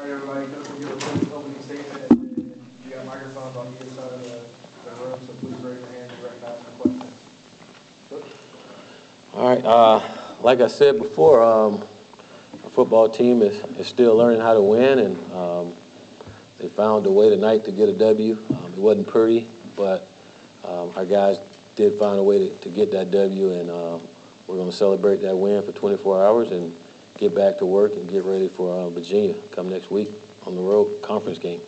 All right, everybody, Coach will give a quick opening statement, and you got microphones on either side of the room, so please raise your hand and direct ask some questions. Coach? All right, like I said before, our football team is still learning how to win, and they found a way tonight to get a W. It wasn't pretty, but our guys did find a way to get that W, and we're going to celebrate that win for 24 hours and get back to work and get ready for Virginia come next week on the road conference game.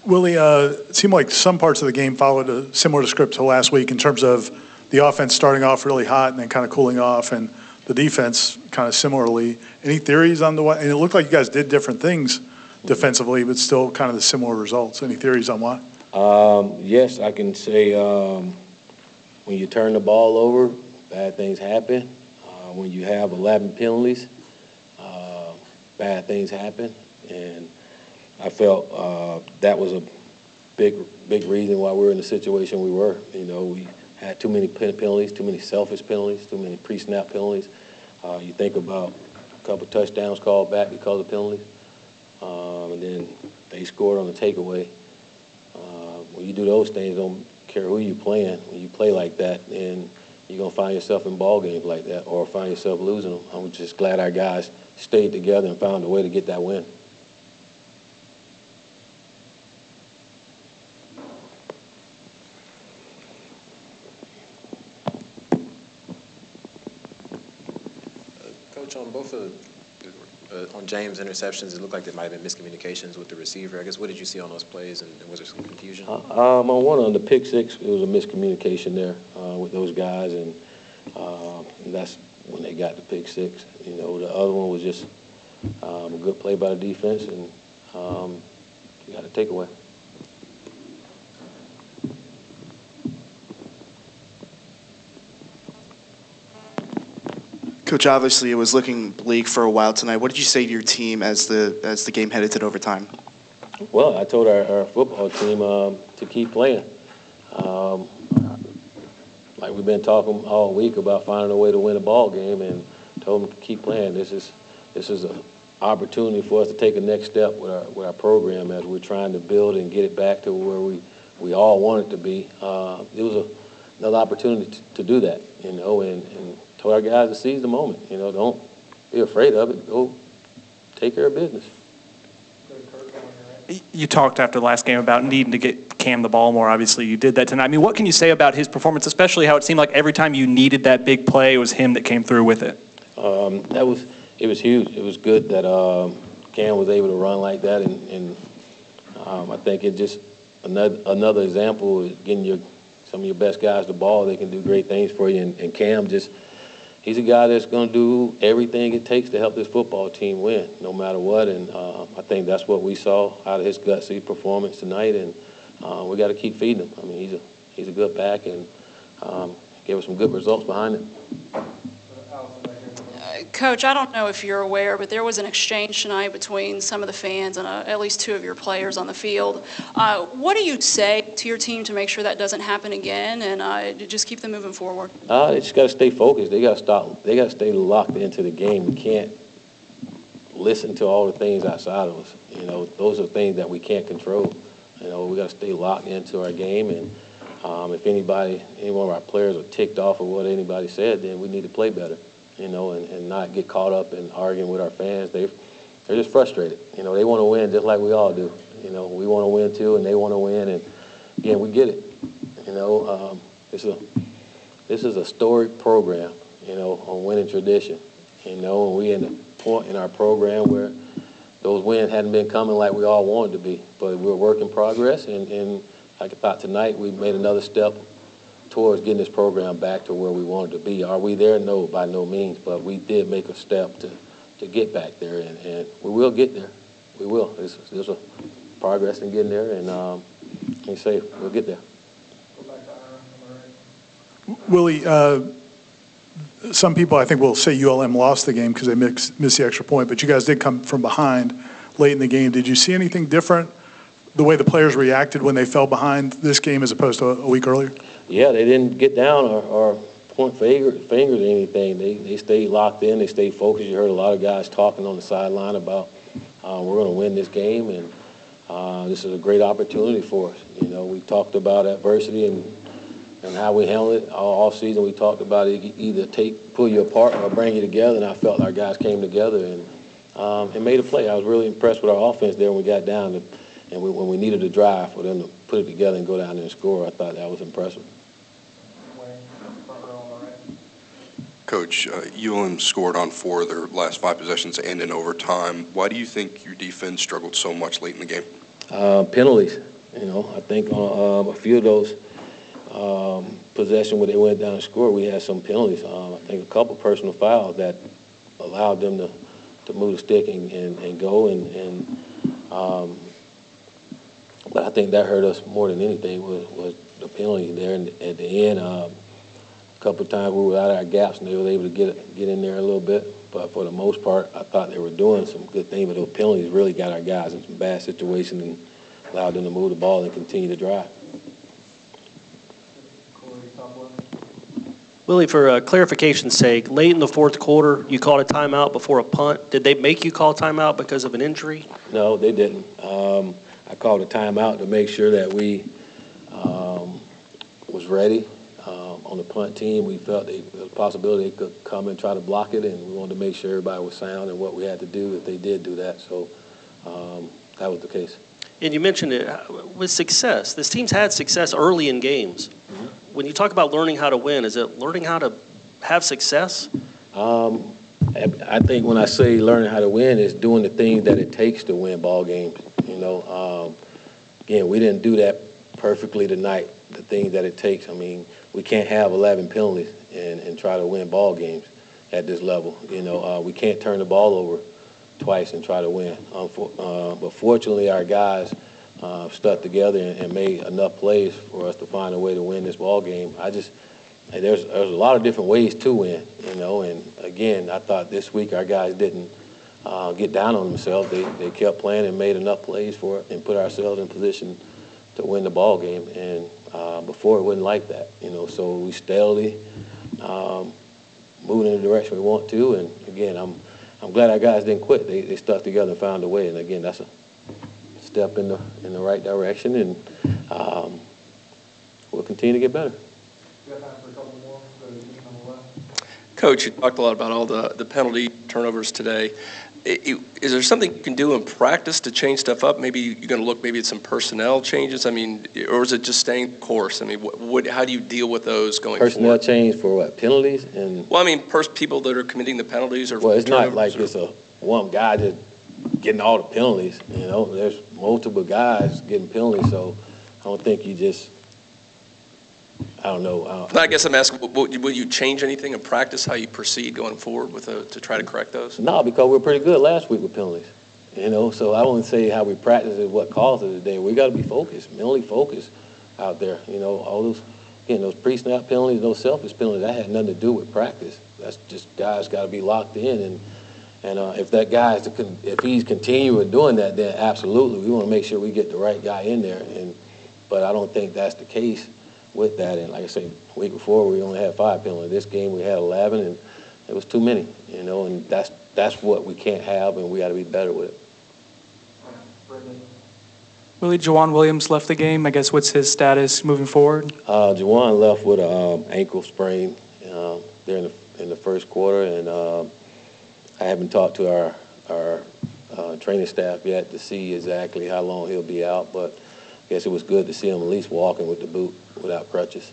Willie, it seemed like some parts of the game followed a similar script to last week in terms of the offense starting off really hot and then kind of cooling off, and the defense kind of similarly. Any theories on the why? And it looked like you guys did different things defensively, but still kind of the similar results. Any theories on why? Yes, I can say when you turn the ball over, bad things happen. When you have 11 penalties, bad things happen. And I felt that was a big reason why we were in the situation we were. You know, we had too many penalties, too many selfish penalties, too many pre-snap penalties. You think about a couple touchdowns called back because of penalties, and then they scored on the takeaway. When you do those things, don't care who you're playing. When you play like that, then you're going to find yourself in ball games like that or find yourself losing them. I'm just glad our guys stayed together and found a way to get that win. Coach, on both of on James' interceptions, it looked like there might have been miscommunications with the receiver. I guess, what did you see on those plays, and was there some confusion? On one on the pick six, it was a miscommunication there with those guys, and that's when they got the pick six. You know, the other one was just a good play by the defense, and you got a takeaway. Coach, obviously it was looking bleak for a while tonight. What did you say to your team as the game headed to overtime? Well, I told our football team to keep playing. Like we've been talking all week about finding a way to win a ball game, and told them to keep playing. This is an opportunity for us to take a next step with our program as we're trying to build and get it back to where we all want it to be. It was another opportunity to do that, you know, and told our guys to seize the moment. You know, don't be afraid of it. Go take care of business. You talked after the last game about needing to get Cam the ball more. Obviously, you did that tonight. I mean, what can you say about his performance, especially how it seemed like every time you needed that big play, it was him that came through with it? It was huge. It was good that Cam was able to run like that, and I think it just another example is getting some of your best guys the ball. They can do great things for you, and Cam he's a guy that's going to do everything it takes to help this football team win, no matter what. And I think that's what we saw out of his gutsy performance tonight. And we got to keep feeding him. I mean, he's a good back, and gave us some good results behind it. Coach, I don't know if you're aware, but there was an exchange tonight between some of the fans and at least two of your players on the field. What do you say to your team to make sure that doesn't happen again and to just keep them moving forward? They just got to stay focused. They got to stay locked into the game. We can't listen to all the things outside of us. You know, those are things that we can't control. You know, we got to stay locked into our game, and if any one of our players are ticked off of what anybody said, then we need to play better. You know, and not get caught up in arguing with our fans. They're just frustrated. You know, they want to win just like we all do. You know, we want to win too, and they want to win, and again, we get it. You know, this is a storied program. You know, on winning tradition. You know, and we in the point in our program where those wins hadn't been coming like we all wanted to be, but we're a work in progress, and like I thought tonight, we made another step towards getting this program back to where we wanted to be. Are we there? No, by no means, but we did make a step to get back there, and we will get there. We will. There's a progress in getting there, and like I say, we'll get there. Willie, some people I think will say ULM lost the game because they missed the extra point, but you guys did come from behind late in the game. Did you see anything different the way the players reacted when they fell behind this game as opposed to a week earlier? Yeah, they didn't get down or point fingers or anything. They stayed locked in. They stayed focused. You heard a lot of guys talking on the sideline about we're going to win this game, and this is a great opportunity for us. You know, we talked about adversity and how we handle it all season. We talked about it either pull you apart or bring you together, and I felt our guys came together and made a play. I was really impressed with our offense there when we got down, and when we needed a drive for them to put it together and go down there and score. I thought that was impressive. Coach, ULM scored on 4 of their last 5 possessions and in overtime. Why do you think your defense struggled so much late in the game? Penalties. You know, I think on a few of those possessions where they went down and scored, we had some penalties. I think a couple personal fouls that allowed them to move the stick and go. But I think that hurt us more than anything was the penalty there at the end. A couple of times we were out of our gaps and they were able to get in there a little bit. But for the most part, I thought they were doing some good things, but those penalties really got our guys in some bad situations and allowed them to move the ball and continue to drive. Willie, for clarification's sake, late in the fourth quarter, you called a timeout before a punt. Did they make you call timeout because of an injury? No, they didn't. I called a timeout to make sure that we was ready. On the punt team, we felt there was a possibility they could come and try to block it, and we wanted to make sure everybody was sound and what we had to do if they did do that. So that was the case. And you mentioned it with success. This team's had success early in games. Mm-hmm. When you talk about learning how to win, is it learning how to have success? I think when I say learning how to win, it's doing the things that it takes to win ball games. You know, again, we didn't do that perfectly tonight. The things that it takes. I mean, we can't have 11 penalties and try to win ball games at this level. You know, we can't turn the ball over twice and try to win. But fortunately, our guys stuck together and made enough plays for us to find a way to win this ball game. There's a lot of different ways to win, you know. And again, I thought this week our guys didn't get down on themselves. They kept playing and made enough plays for it and put ourselves in position to win the ball game. And before it wasn't like that, you know. So we steadily moving in the direction we want to. And again, I'm glad our guys didn't quit. They stuck together and found a way. And again, that's a step in the right direction. And we'll continue to get better. Coach, you talked a lot about all the penalty turnovers today. Is there something you can do in practice to change stuff up? Maybe you're going to look maybe at some personnel changes. I mean, or is it just staying the course? I mean, how do you deal with those going forward? Personnel change for what? Penalties? Well, I mean, people that are committing the penalties or. Well, it's not like it's a one guy just getting all the penalties. You know, there's multiple guys getting penalties, so I don't think you just. I don't know. I guess I'm asking, will you change anything in practice, how you proceed going forward with to try to correct those? No, because we're pretty good last week with penalties. You know, so I wouldn't say how we practice is what caused it today. We got to be focused, mentally focused out there. You know, all those, again, those pre-snap penalties, those selfish penalties, that had nothing to do with practice. That's just guys got to be locked in, and if that guy if he's continuing doing that, then absolutely we want to make sure we get the right guy in there. But I don't think that's the case with that. And like I say, the week before we only had 5 penalties. This game we had 11, and it was too many. You know, and that's what we can't have, and we got to be better with it. Willie, Juwan Williams left the game. I guess what's his status moving forward? Juwan left with an ankle sprain there in the first quarter, and I haven't talked to our training staff yet to see exactly how long he'll be out, but I guess it was good to see him at least walking with the boot without crutches.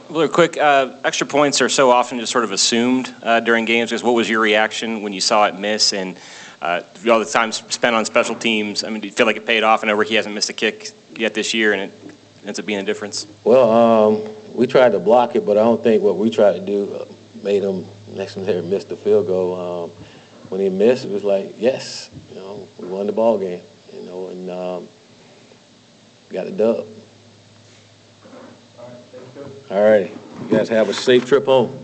Really quick, extra points are so often just sort of assumed during games. What was your reaction when you saw it miss? And all the time spent on special teams, I mean, do you feel like it paid off? I know Ricky hasn't missed a kick yet this year, and it ends up being a difference. Well, we tried to block it, but I don't think what we tried to do made him next one there miss the field goal. When he missed, it was like, yes, you know, we won the ball game, you know, and got the dub. All right, you guys have a safe trip home.